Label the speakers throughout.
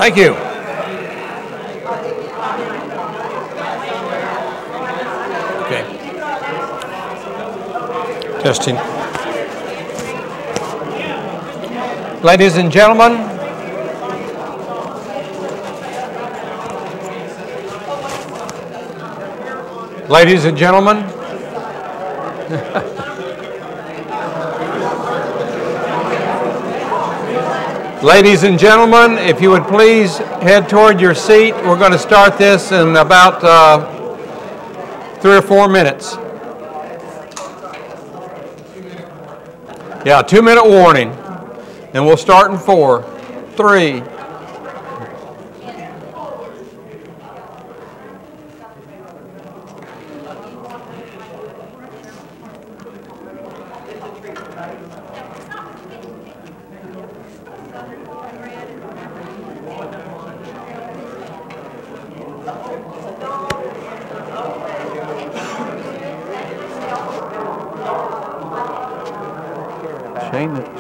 Speaker 1: Thank you. Okay. Testing. Ladies and gentlemen, ladies and gentlemen, ladies and gentlemen, if you would please head toward your seat. We're going to start this in about 3 or 4 minutes. Yeah, 2-minute warning. And we'll start in 4, 3.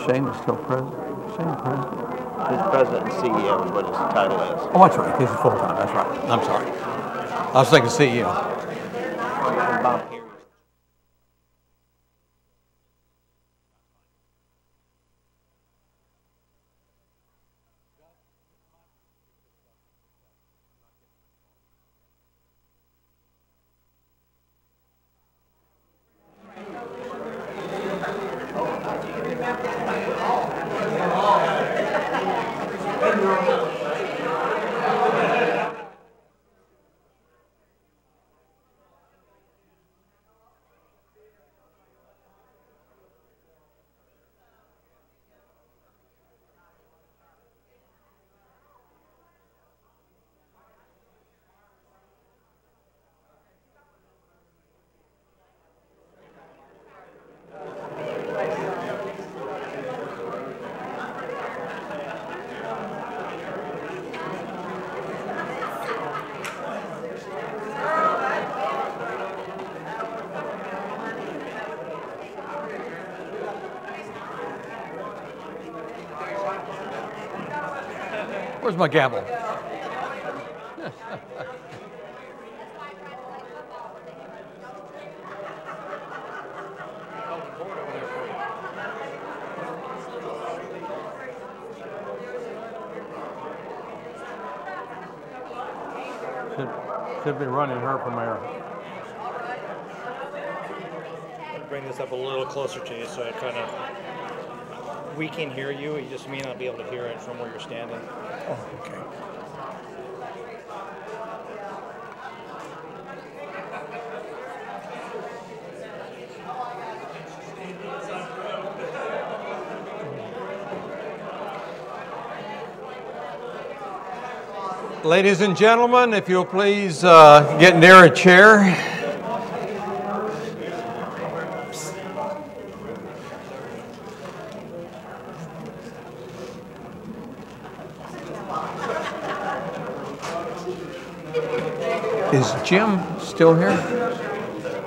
Speaker 1: Shane is still president. Shane president.
Speaker 2: He's president and CEO is what his title is.
Speaker 1: Oh, that's right. He's full-time. That's right. I'm sorry. I was thinking CEO. Where's my gavel? Should be running her from there.
Speaker 3: Bring this up a little closer to you so I kind of, we can hear you, you just may not be able to hear it from where you're standing.
Speaker 1: Oh, okay. Ladies and gentlemen, if you'll please get near a chair. Is Jim still here?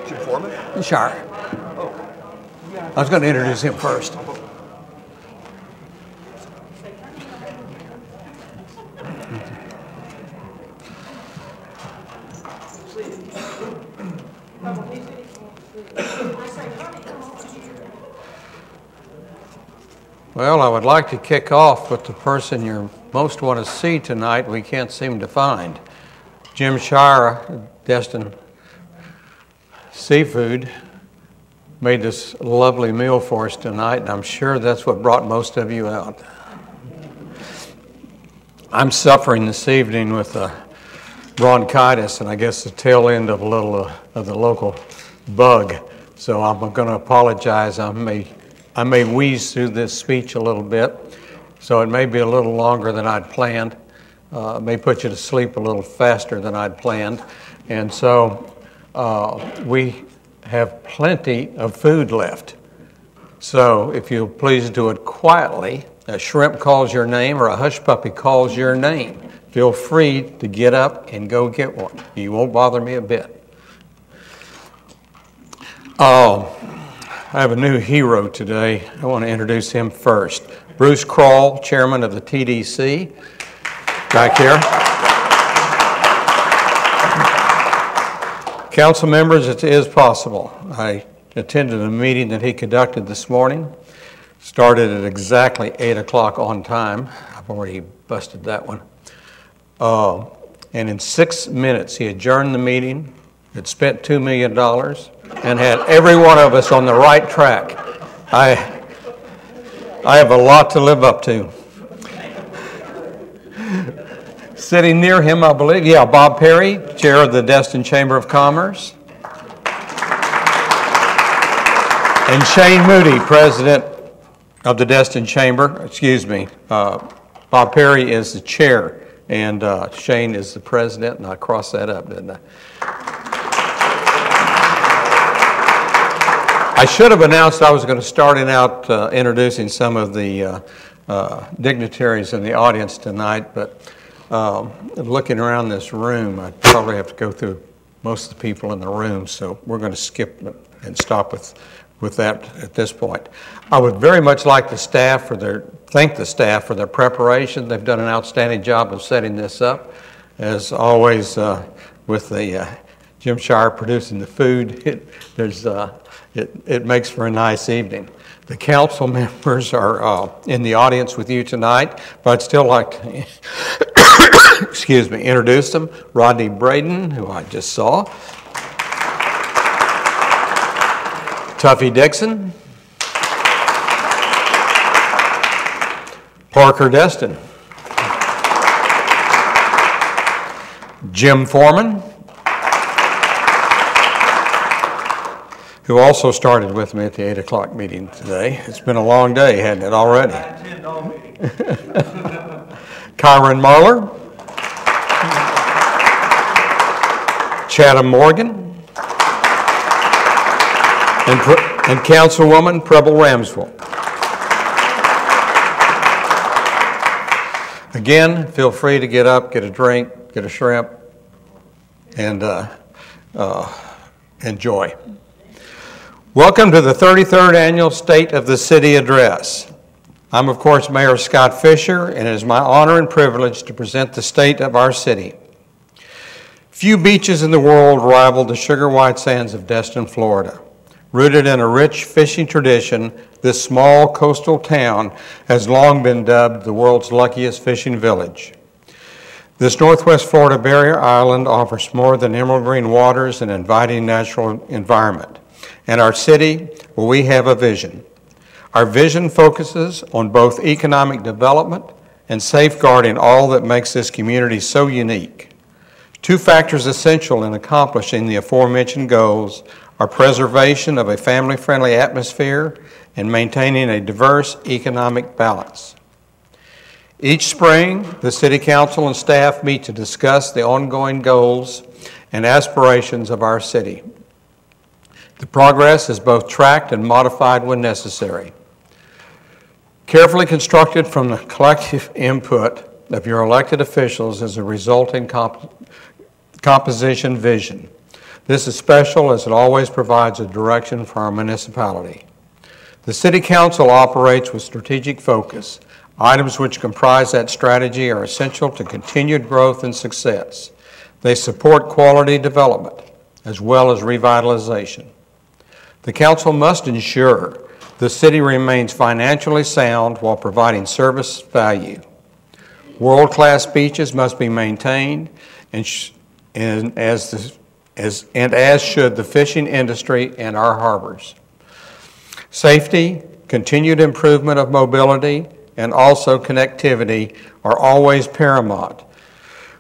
Speaker 2: Jim Foreman?
Speaker 1: Sure. I was going to introduce him first. Well, I would like to kick off with the person you most want to see tonight we can't seem to find. Jim Shira, Destin Seafood, made this lovely meal for us tonight, and I'm sure that's what brought most of you out. I'm suffering this evening with bronchitis, and I guess the tail end of a little of the local bug. So I'm going to apologize. I may wheeze through this speech a little bit, so it may be a little longer than I'd planned. May put you to sleep a little faster than I'd planned. And so we have plenty of food left. So if you'll please do it quietly, a shrimp calls your name or a hush puppy calls your name, feel free to get up and go get one. You won't bother me a bit. I have a new hero today. I want to introduce him first. Bruce Kroll, chairman of the TDC. back here. Council members, it is possible. I attended a meeting that he conducted this morning. Started at exactly 8 o'clock on time. I've already busted that one. And in 6 minutes, he adjourned the meeting, had spent $2 million, and had every one of us on the right track. I have a lot to live up to. Sitting near him, I believe, Bob Perry, chair of the Destin Chamber of Commerce. And Shane Moody, president of the Destin Chamber. Bob Perry is the chair, and Shane is the president, and I crossed that up, didn't I? I should have announced I was going to start out introducing some of the dignitaries in the audience tonight, but looking around this room, I'd probably have to go through most of the people in the room, so we're going to skip and stop with that at this point. I would very much like thank the staff for their preparation. They've done an outstanding job of setting this up. As always, with the Jim Shire producing the food, it makes for a nice evening. The council members are in the audience with you tonight, but I'd still like to introduce them. Rodney Braden, who I just saw. Tuffy Dixon. Parker Destin. Jim Foreman, who also started with me at the 8 o'clock meeting today. It's been a long day, hadn't it, already? Kyron Marler. Chatham Morgan. And Councilwoman Preble Ramsville. Again, feel free to get up, get a drink, get a shrimp, and enjoy. Welcome to the 33rd Annual State of the City Address. I'm, of course, Mayor Scott Fisher, and it is my honor and privilege to present the state of our city. Few beaches in the world rival the sugar white sands of Destin, Florida. Rooted in a rich fishing tradition, this small coastal town has long been dubbed the world's luckiest fishing village. This Northwest Florida barrier island offers more than emerald green waters and inviting natural environment. And our city, well, we have a vision. Our vision focuses on both economic development and safeguarding all that makes this community so unique. Two factors essential in accomplishing the aforementioned goals are preservation of a family-friendly atmosphere and maintaining a diverse economic balance. Each spring, the City Council and staff meet to discuss the ongoing goals and aspirations of our city. The progress is both tracked and modified when necessary. Carefully constructed from the collective input of your elected officials is a resulting composition vision. This is special as it always provides a direction for our municipality. The City Council operates with strategic focus. Items which comprise that strategy are essential to continued growth and success. They support quality development as well as revitalization. The Council must ensure the city remains financially sound while providing service value. World-class beaches must be maintained, and as should the fishing industry and our harbors. Safety, continued improvement of mobility, and also connectivity are always paramount,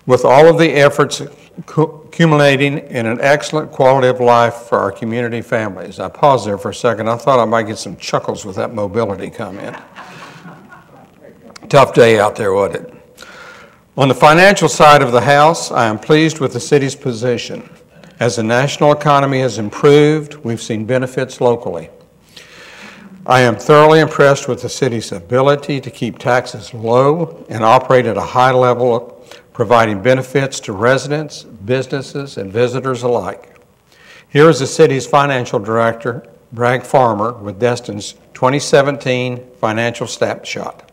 Speaker 1: with all of the efforts accumulating in an excellent quality of life for our community families. I paused there for a second. I thought I might get some chuckles with that mobility comment. Tough day out there, wasn't it? On the financial side of the house, I am pleased with the city's position. As the national economy has improved, we've seen benefits locally. I am thoroughly impressed with the city's ability to keep taxes low and operate at a high level, providing benefits to residents, businesses, and visitors alike. Here is the city's financial director, Bragg Farmer, with Destin's 2017 financial snapshot.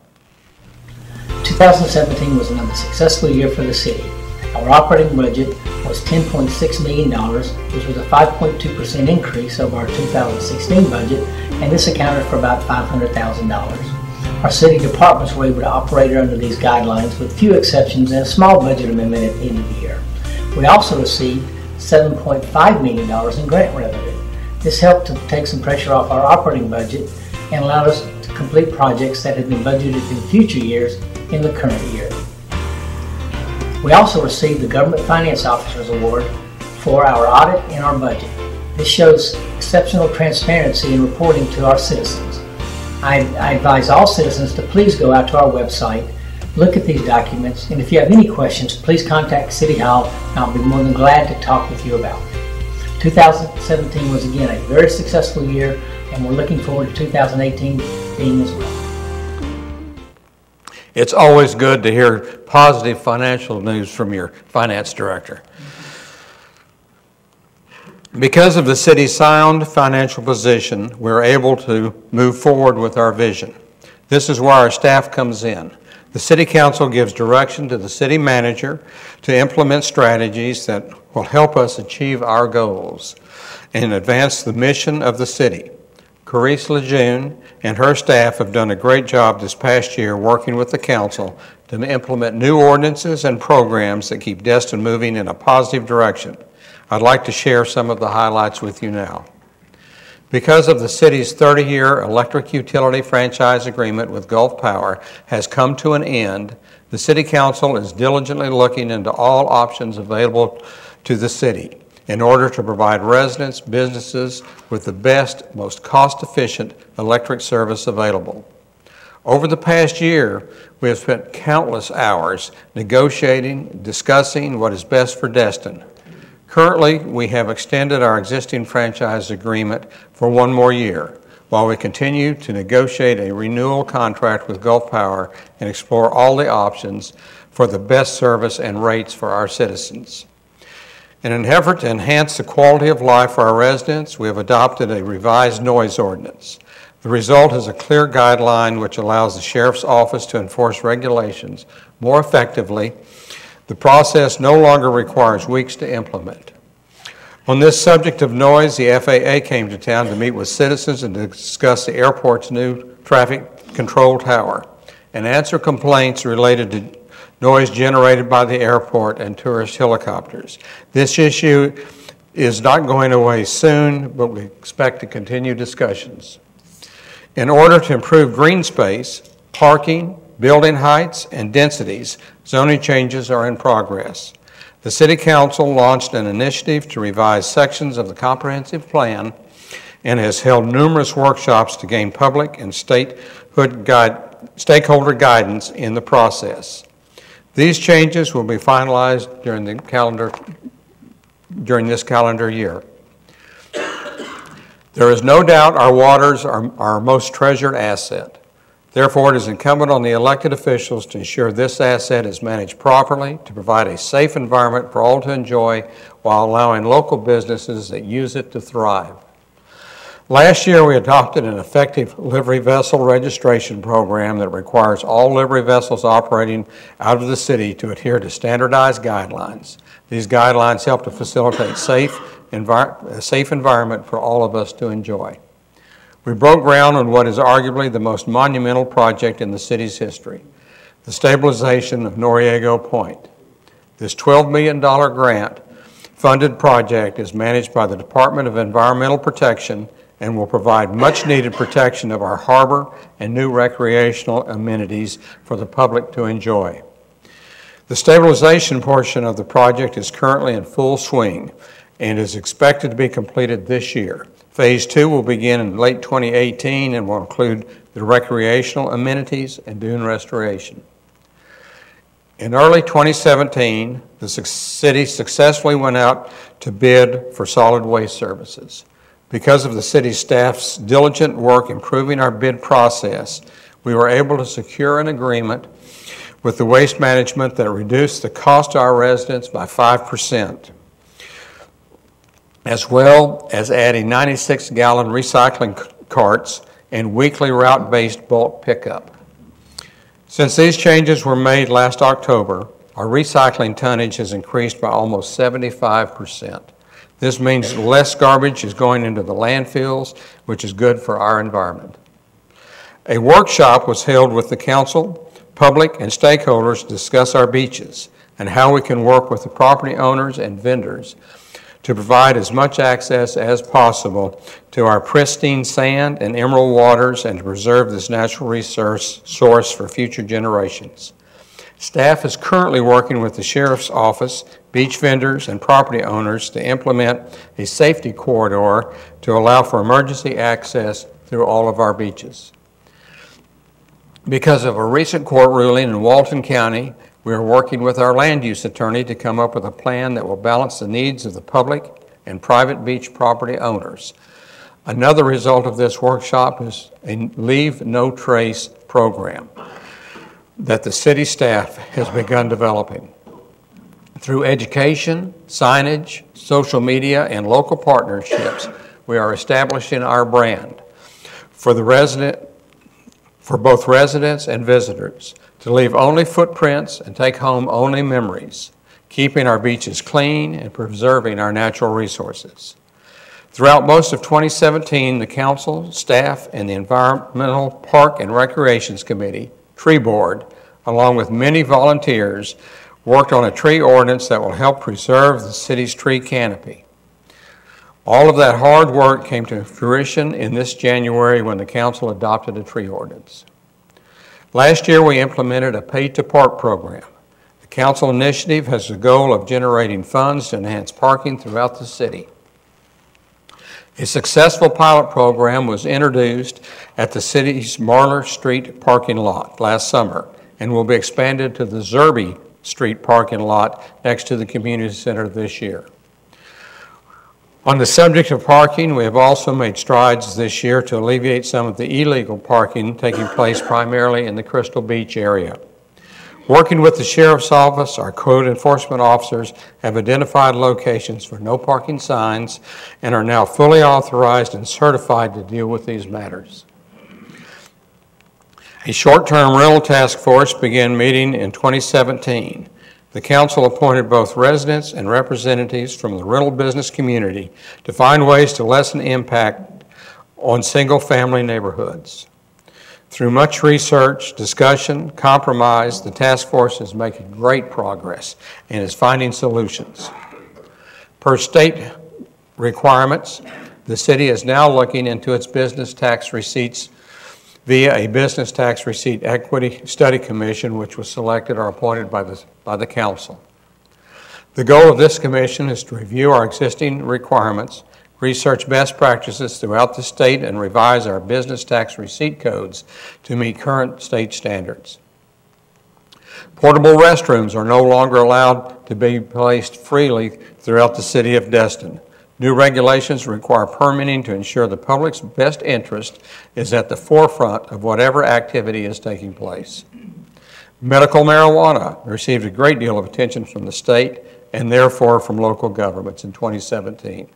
Speaker 4: To 2017 was another successful year for the city. Our operating budget was $10.6 million, which was a 5.2% increase over our 2016 budget, and this accounted for about $500,000. Our city departments were able to operate under these guidelines with few exceptions and a small budget amendment at the end of the year. We also received $7.5 million in grant revenue. This helped to take some pressure off our operating budget and allowed us to complete projects that had been budgeted in future years in the current year. We also received the Government Finance Officers Award for our audit and our budget. This shows exceptional transparency in reporting to our citizens. I advise all citizens to please go out to our website, look at these documents, and if you have any questions, please contact City Hall and I'll be more than glad to talk with you about it. 2017 was again a very successful year, and we're looking forward to 2018 being as well.
Speaker 1: It's always good to hear positive financial news from your finance director. Because of the city's sound financial position, we're able to move forward with our vision. This is where our staff comes in. The City Council gives direction to the city manager to implement strategies that will help us achieve our goals and advance the mission of the city. Carice Lejeune and her staff have done a great job this past year working with the council to implement new ordinances and programs that keep Destin moving in a positive direction. I'd like to share some of the highlights with you now. Because of the city's 30-year electric utility franchise agreement with Gulf Power has come to an end, the City Council is diligently looking into all options available to the city in order to provide residents, businesses with the best, most cost-efficient electric service available. Over the past year, we have spent countless hours negotiating, discussing what is best for Destin. Currently, we have extended our existing franchise agreement for one more year, while we continue to negotiate a renewal contract with Gulf Power and explore all the options for the best service and rates for our citizens. In an effort to enhance the quality of life for our residents, we have adopted a revised noise ordinance. The result is a clear guideline which allows the Sheriff's Office to enforce regulations more effectively. The process no longer requires weeks to implement. On this subject of noise, the FAA came to town to meet with citizens and discuss the airport's new traffic control tower and answer complaints related to noise generated by the airport and tourist helicopters. This issue is not going away soon, but we expect to continue discussions. In order to improve green space, parking, building heights, and densities, zoning changes are in progress. The City Council launched an initiative to revise sections of the comprehensive plan and has held numerous workshops to gain public and stakeholder guidance in the process. These changes will be finalized during this calendar year. There is no doubt our waters are our most treasured asset. Therefore, it is incumbent on the elected officials to ensure this asset is managed properly to provide a safe environment for all to enjoy while allowing local businesses that use it to thrive. Last year, we adopted an effective livery vessel registration program that requires all livery vessels operating out of the city to adhere to standardized guidelines. These guidelines help to facilitate a safe environment for all of us to enjoy. We broke ground on what is arguably the most monumental project in the city's history, the stabilization of Noriego Point. This $12 million grant-funded project is managed by the Department of Environmental Protection and will provide much-needed protection of our harbor and new recreational amenities for the public to enjoy. The stabilization portion of the project is currently in full swing and is expected to be completed this year. Phase 2 will begin in late 2018 and will include the recreational amenities and dune restoration. In early 2017, the city successfully went out to bid for solid waste services. Because of the city staff's diligent work improving our bid process, we were able to secure an agreement with the waste management that reduced the cost to our residents by 5%, as well as adding 96-gallon recycling carts and weekly route-based bulk pickup. Since these changes were made last October, our recycling tonnage has increased by almost 75%. This means less garbage is going into the landfills, which is good for our environment. A workshop was held with the council, public, and stakeholders to discuss our beaches and how we can work with the property owners and vendors to provide as much access as possible to our pristine sand and emerald waters and to preserve this natural resource source for future generations. Staff is currently working with the Sheriff's Office, beach vendors, and property owners to implement a safety corridor to allow for emergency access through all of our beaches. Because of a recent court ruling in Walton County, we are working with our land use attorney to come up with a plan that will balance the needs of the public and private beach property owners. Another result of this workshop is a Leave No Trace program that the city staff has begun developing. Through education, signage, social media, and local partnerships, we are establishing our brand for both residents and visitors to leave only footprints and take home only memories, keeping our beaches clean and preserving our natural resources. Throughout most of 2017, the council, staff, and the Environmental Park and Recreations Committee, Tree Board, along with many volunteers, worked on a tree ordinance that will help preserve the city's tree canopy. All of that hard work came to fruition in this January when the council adopted a tree ordinance. Last year, we implemented a pay-to-park program. The council initiative has the goal of generating funds to enhance parking throughout the city. A successful pilot program was introduced at the city's Marler Street parking lot last summer and will be expanded to the Zerby Street parking lot next to the community center this year. On the subject of parking, we have also made strides this year to alleviate some of the illegal parking taking place primarily in the Crystal Beach area. Working with the Sheriff's Office, our code enforcement officers have identified locations for no parking signs and are now fully authorized and certified to deal with these matters. A short-term rental task force began meeting in 2017. The council appointed both residents and representatives from the rental business community to find ways to lessen impact on single-family neighborhoods. Through much research, discussion, compromise, the task force is making great progress and is finding solutions. Per state requirements, the city is now looking into its business tax receipts via a Business Tax Receipt Equity Study Commission, which was selected or appointed by the council. The goal of this commission is to review our existing requirements, research best practices throughout the state, and revise our business tax receipt codes to meet current state standards. Portable restrooms are no longer allowed to be placed freely throughout the city of Destin. New regulations require permitting to ensure the public's best interest is at the forefront of whatever activity is taking place. Medical marijuana received a great deal of attention from the state and therefore from local governments in 2017.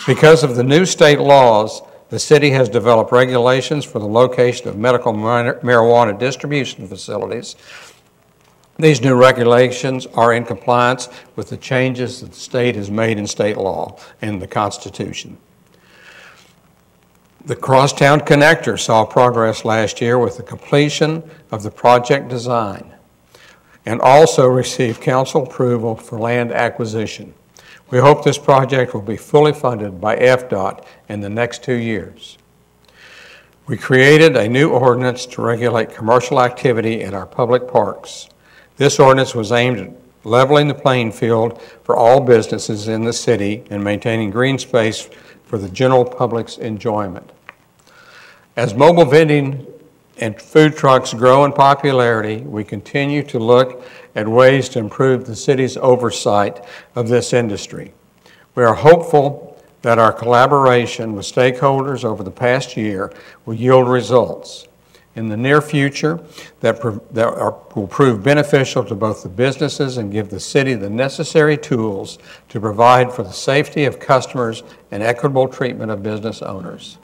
Speaker 1: Because of the new state laws, the city has developed regulations for the location of medical marijuana distribution facilities. These new regulations are in compliance with the changes that the state has made in state law and the Constitution. The Crosstown Connector saw progress last year with the completion of the project design and also received council approval for land acquisition. We hope this project will be fully funded by FDOT in the next 2 years. We created a new ordinance to regulate commercial activity in our public parks. This ordinance was aimed at leveling the playing field for all businesses in the city and maintaining green space for the general public's enjoyment. As mobile vending and food trucks grow in popularity, we continue to look at ways to improve the city's oversight of this industry. We are hopeful that our collaboration with stakeholders over the past year will yield results in the near future that will prove beneficial to both the businesses and give the city the necessary tools to provide for the safety of customers and equitable treatment of business owners.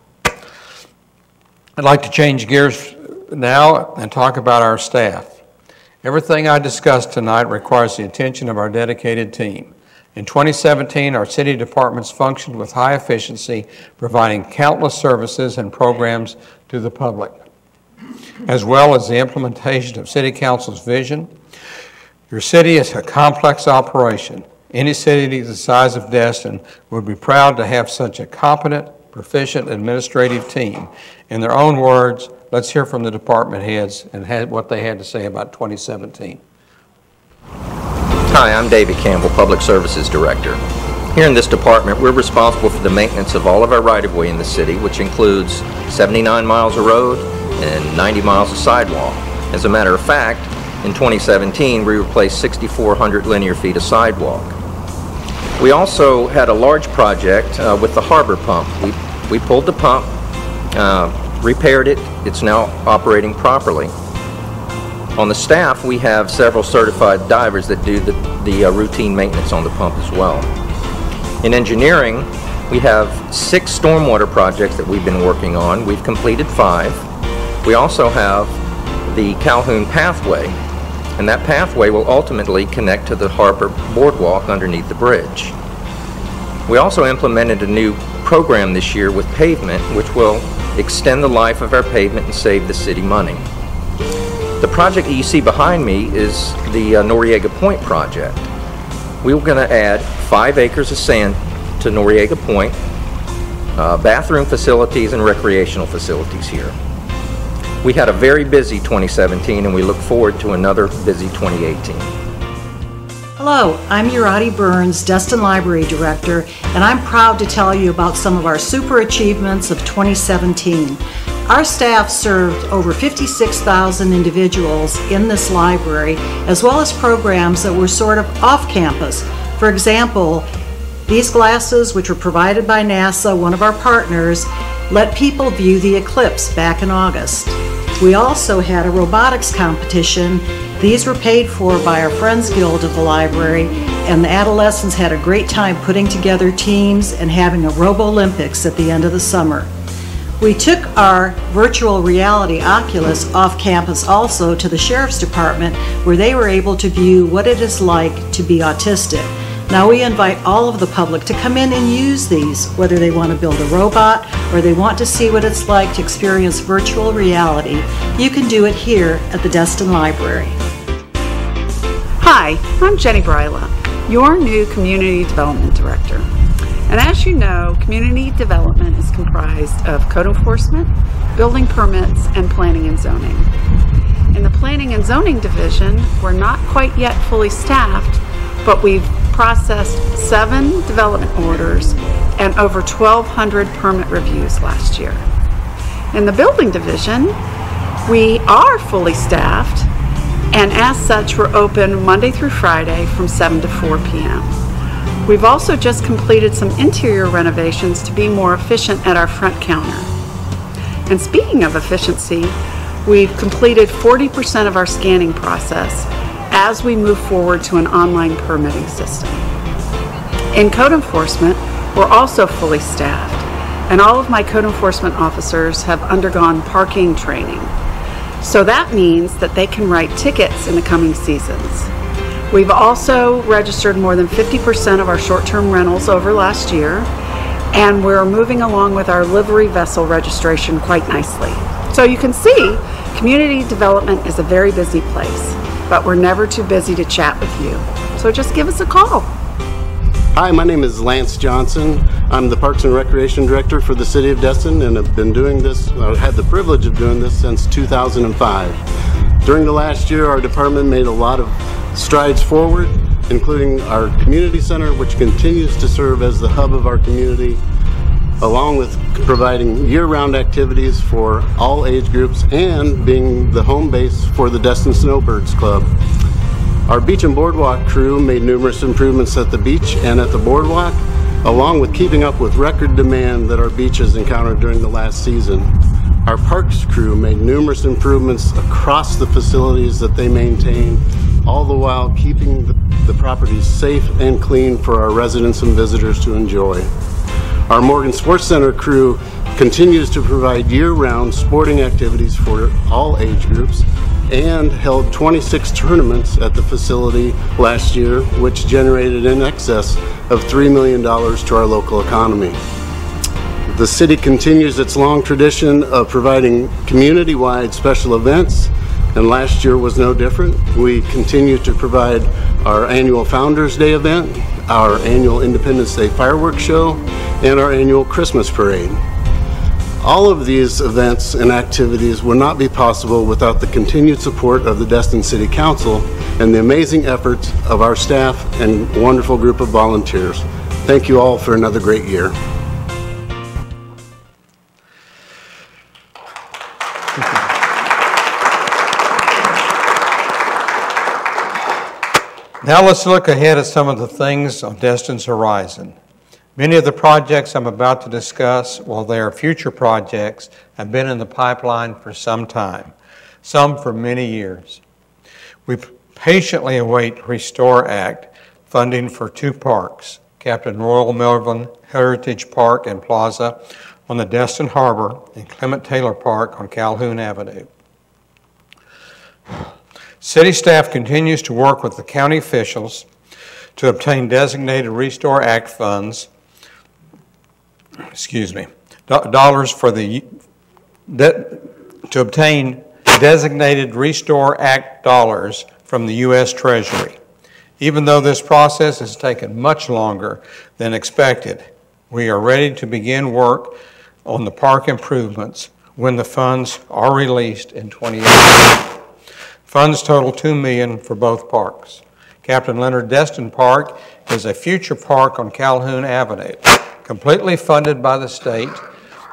Speaker 1: I'd like to change gears now and talk about our staff. Everything I discussed tonight requires the attention of our dedicated team. In 2017, our city departments functioned with high efficiency, providing countless services and programs to the public, as well as the implementation of City Council's vision. Your city is a complex operation. Any city the size of Destin would be proud to have such a competent, proficient administrative team. In their own words, let's hear from the department heads and what they had to say about 2017.
Speaker 5: Hi, I'm David Campbell, Public Services Director. Here in this department, we're responsible for the maintenance of all of our right-of-way in the city, which includes 79 miles of road and 90 miles of sidewalk. As a matter of fact, in 2017, we replaced 6,400 linear feet of sidewalk. We also had a large project with the harbor pump. We pulled the pump, repaired it. It's now operating properly. On the staff, we have several certified divers that do the routine maintenance on the pump as well. In engineering, we have 6 stormwater projects that we've been working on. We've completed 5. We also have the Calhoun Pathway, and that pathway will ultimately connect to the harbor boardwalk underneath the bridge. We also implemented a new program this year with pavement, which will extend the life of our pavement and save the city money. The project that you see behind me is the Noriega Point project. We were going to add 5 acres of sand to Noriega Point, bathroom facilities and recreational facilities here. We had a very busy 2017 and we look forward to another busy 2018.
Speaker 6: Hello, I'm Urati Burns, Destin Library Director, and I'm proud to tell you about some of our super achievements of 2017. Our staff served over 56,000 individuals in this library, as well as programs that were sort of off campus. For example, these glasses, which were provided by NASA, one of our partners, let people view the eclipse back in August. We also had a robotics competition. These were paid for by our Friends Guild of the library, and the adolescents had a great time putting together teams and having a Robo-Olympics at the end of the summer. We took our virtual reality Oculus off campus also to the Sheriff's Department, where they were able to view what it is like to be autistic. Now we invite all of the public to come in and use these, whether they want to build a robot or they want to see what it's like to experience virtual reality. You can do it here at the Destin Library.
Speaker 7: Hi, I'm Jenny Bryla, your new Community Development Director. And as you know, community development is comprised of code enforcement, building permits, and planning and zoning. In the Planning and Zoning Division, we're not quite yet fully staffed, but we've processed 7 development orders and over 1,200 permit reviews last year. In the Building Division, we are fully staffed, and as such, we're open Monday through Friday from 7 to 4 p.m. We've also just completed some interior renovations to be more efficient at our front counter. And speaking of efficiency, we've completed 40% of our scanning process as we move forward to an online permitting system. In code enforcement, we're also fully staffed, and all of my code enforcement officers have undergone parking training. So that means that they can write tickets in the coming seasons. We've also registered more than 50% of our short-term rentals over last year, and we're moving along with our livery vessel registration quite nicely. So you can see, community development is a very busy place, but we're never too busy to chat with you. So just give us a call.
Speaker 8: Hi, my name is Lance Johnson. I'm the Parks and Recreation Director for the City of Destin, and have been doing this, I've had the privilege of doing this since 2005. During the last year, our department made a lot of strides forward, including our community center, which continues to serve as the hub of our community, along with providing year-round activities for all age groups and being the home base for the Destin Snowbirds Club. Our beach and boardwalk crew made numerous improvements at the beach and at the boardwalk, along with keeping up with record demand that our beaches encountered during the last season. Our parks crew made numerous improvements across the facilities that they maintain, all the while keeping the properties safe and clean for our residents and visitors to enjoy. Our Morgan Sports Center crew continues to provide year-round sporting activities for all age groups, and held 26 tournaments at the facility last year, which generated in excess of $3 million to our local economy. The city continues its long tradition of providing community-wide special events, and last year was no different. We continue to provide our annual Founders Day event, our annual Independence Day fireworks show, and our annual Christmas parade. All of these events and activities would not be possible without the continued support of the Destin City Council and the amazing efforts of our staff and wonderful group of volunteers. Thank you all for another great year.
Speaker 1: Now let's look ahead at some of the things on Destin's horizon. Many of the projects I'm about to discuss, while they are future projects, have been in the pipeline for some time, some for many years. We patiently await Restore Act funding for 2 parks, Captain Royal Melvin Heritage Park and Plaza on the Destin Harbor and Clement Taylor Park on Calhoun Avenue. City staff continues to work with the county officials to obtain designated Restore Act funds, dollars for the, to obtain designated Restore Act dollars from the U.S. Treasury. Even though this process has taken much longer than expected, we are ready to begin work on the park improvements when the funds are released in 2018. Funds total $2 million for both parks. Captain Leonard Destin Park is a future park on Calhoun Avenue, completely funded by the state.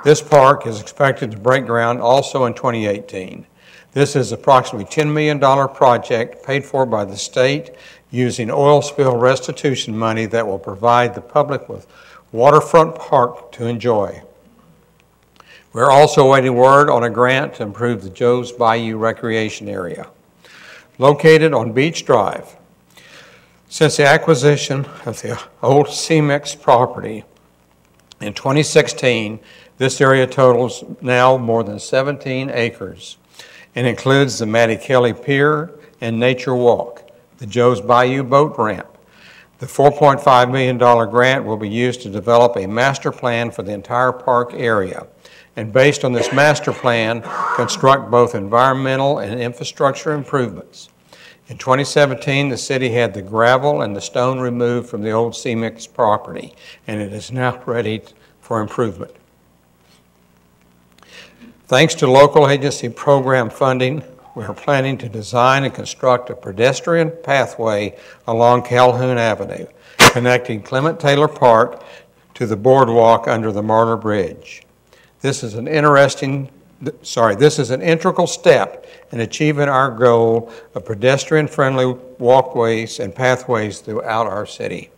Speaker 1: This park is expected to break ground also in 2018. This is approximately $10 million project paid for by the state using oil spill restitution money that will provide the public with waterfront park to enjoy. We're also awaiting word on a grant to improve the Joe's Bayou recreation area. Located on Beach Drive, since the acquisition of the old CMEX property in 2016, this area totals now more than 17 acres and includes the Mattie Kelly Pier and Nature Walk, the Joe's Bayou boat ramp. The $4.5 million grant will be used to develop a master plan for the entire park area, and based on this master plan, construct both environmental and infrastructure improvements. In 2017, the city had the gravel and the stone removed from the old CMEX property, and it is now ready for improvement. Thanks to local agency program funding, we are planning to design and construct a pedestrian pathway along Calhoun Avenue, connecting Clement Taylor Park to the boardwalk under the Marler Bridge. This is an integral step in achieving our goal of pedestrian-friendly walkways and pathways throughout our city.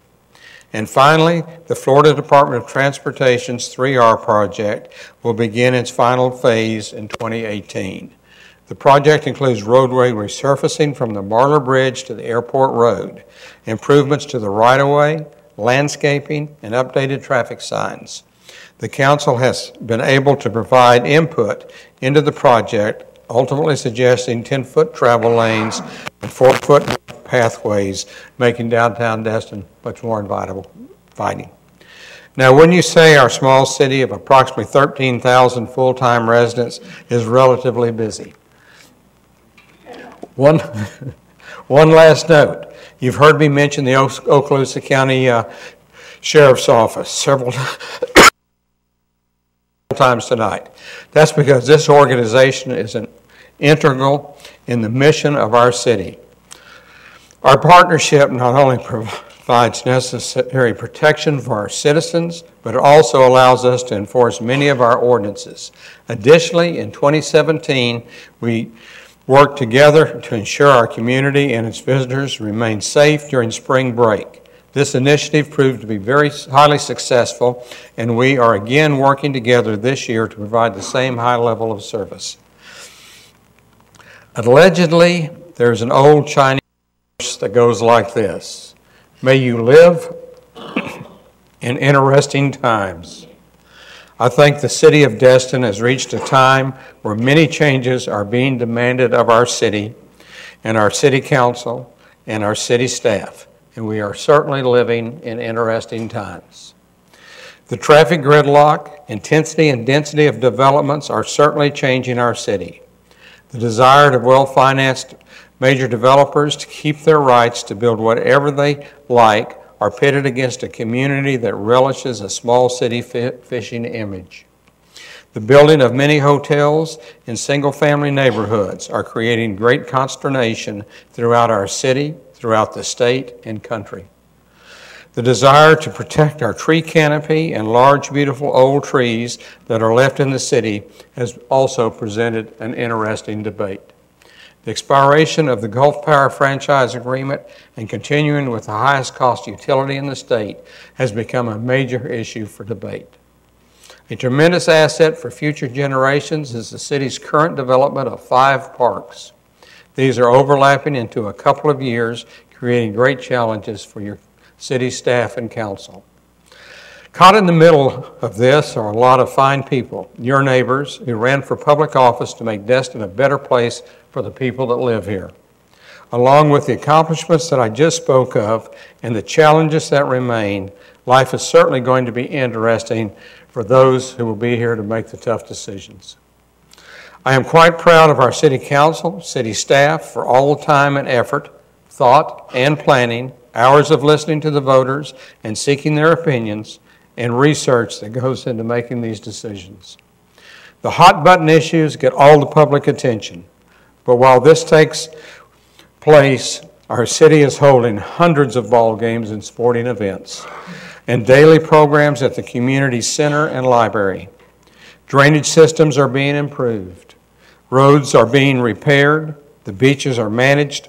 Speaker 1: And finally, the Florida Department of Transportation's 3R project will begin its final phase in 2018. The project includes roadway resurfacing from the Marler Bridge to the airport road, improvements to the right-of-way, landscaping, and updated traffic signs. The council has been able to provide input into the project, ultimately suggesting 10-foot travel lanes and 4-foot pathways, making downtown Destin much more inviting. Now, when you say our small city of approximately 13,000 full-time residents is relatively busy, one last note. You've heard me mention the Okaloosa County Sheriff's Office several times tonight. That's because this organization is an integral in the mission of our city. Our partnership not only provides necessary protection for our citizens, but it also allows us to enforce many of our ordinances. Additionally, in 2017, we worked together to ensure our community and its visitors remain safe during spring break. This initiative proved to be very highly successful, and we are again working together this year to provide the same high level of service. Allegedly, there's an old Chinese verse that goes like this: "May you live in interesting times." I think the city of Destin has reached a time where many changes are being demanded of our city and our city council and our city staff, and we are certainly living in interesting times. The traffic gridlock, intensity and density of developments are certainly changing our city. The desire of well-financed major developers to keep their rights to build whatever they like are pitted against a community that relishes a small city fishing image. The building of many hotels in single-family neighborhoods are creating great consternation throughout our city, throughout the state and country. The desire to protect our tree canopy and large, beautiful old trees that are left in the city has also presented an interesting debate. The expiration of the Gulf Power franchise agreement and continuing with the highest cost utility in the state has become a major issue for debate. A tremendous asset for future generations is the city's current development of 5 parks. These are overlapping into a couple of years, creating great challenges for your city staff and council. Caught in the middle of this are a lot of fine people, your neighbors, who ran for public office to make Destin a better place for the people that live here. Along with the accomplishments that I just spoke of and the challenges that remain, life is certainly going to be interesting for those who will be here to make the tough decisions. I am quite proud of our city council, city staff for all the time and effort, thought and planning, hours of listening to the voters and seeking their opinions, and research that goes into making these decisions. The hot button issues get all the public attention, but while this takes place, our city is holding hundreds of ball games and sporting events and daily programs at the community center and library. Drainage systems are being improved. Roads are being repaired. The beaches are managed,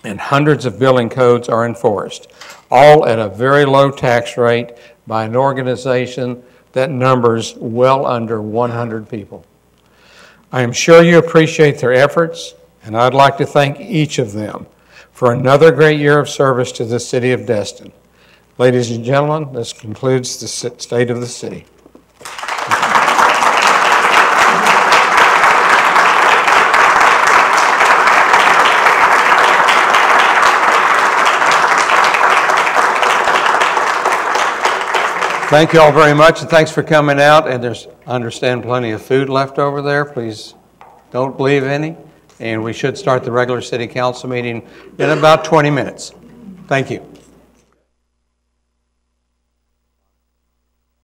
Speaker 1: and hundreds of building codes are enforced, all at a very low tax rate by an organization that numbers well under 100 people. I am sure you appreciate their efforts, and I'd like to thank each of them for another great year of service to the city of Destin. Ladies and gentlemen, this concludes the State of the City. Thank you all very much, and thanks for coming out. And there's, I understand, plenty of food left over there. Please don't leave any. And we should start the regular city council meeting in about 20 minutes. Thank you.